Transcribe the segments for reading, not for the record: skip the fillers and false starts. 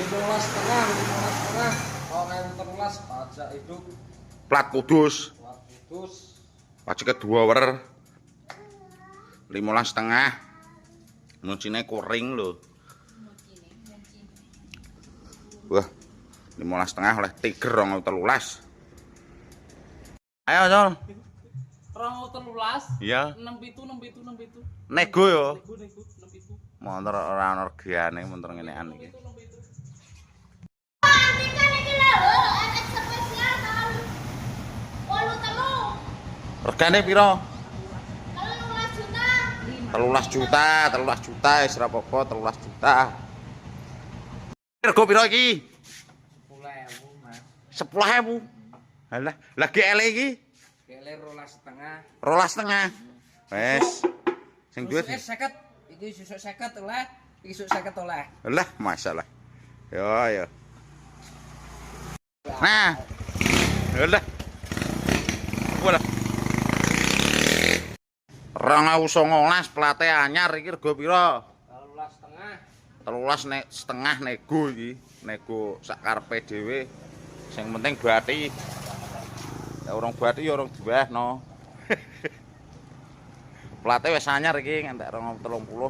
15,5, 15,5. Kalau 13 pajak hidup. Plat kudus. Plat kudus. Pajak kedua wer. 15,5. Mucine kuring lho. Wah, 15,5 oleh Tiger 13. Ayo, Jol. 13. Iya. 67. Nego yo. Nego 67. Motor ora ono regane motor ngenean iki. Regane piro? 13 juta wis ora apa-apa 13 juta. Rego piro iki? 10.000, Mas. 10.000. Halah, lah GL iki? Kele 12,5. 12,5. Wes. Sing duwe 50. Iki susuk 50 oleh. Iki susuk 50 oleh. lah masalah. Yo yo. Nah. Lah. Walah. 2019 plate anyar iki rego piro? 13,5. 13,5 nego iki. Nego sak karepe dhewe. Sing penting bathi. Ya urung bathi ya urung diwehno. Plate wis anyar iki ngantek 2030.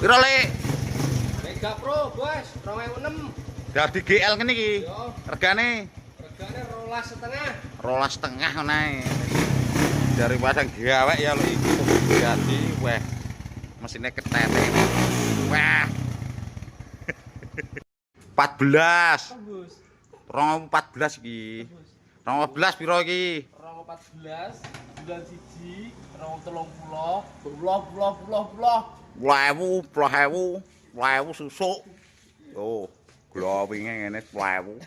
Piro, Lek? Mega Pro, Bos, 2006. Dadi GL ngene iki. Yo, Regane regane 12,5. 12,5 ngono ae. Daripada gawek ya lho iki. Jadi weh. Mesine ketete. Wah. 14. Bos. 2014 iki. 2014 piro iki? 2014 bulan 1 10.000 susuk. Oh, glowinge ngene 10.000.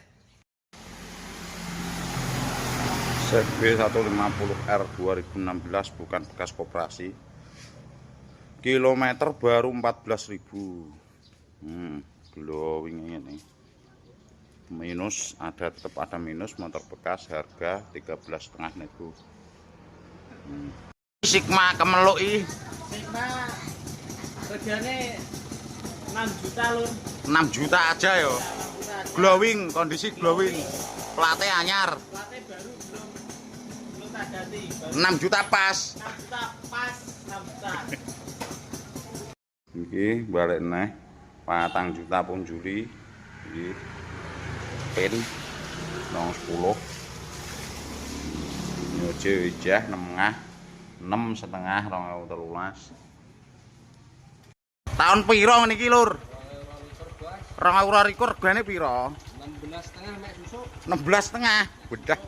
CB 150R 2016 bukan bekas koperasi. Kilometer baru 14.000. Glowing ini. Minus ada, tetap ada minus. Motor bekas harga 13,5 nego. Sigma kemeluki Sigma regane 6 juta lur. 6 juta aja yo. Glowing, kondisi glowing. Plate anyar. Plate baru belum tak ganti. 6 juta pas. 6 juta pas 6 juta. Iki balik neh 4 juta pun juli. Iki pin 10. Nyoje wijah 6,5 2013. Tahun piro niki lur? 2022 regane piro? 16,5 mek susuk. 16,5. Bedah.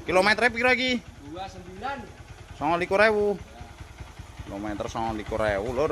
Kilometernya piro iki? 29. 29.000. Kilometer 29.000 lur.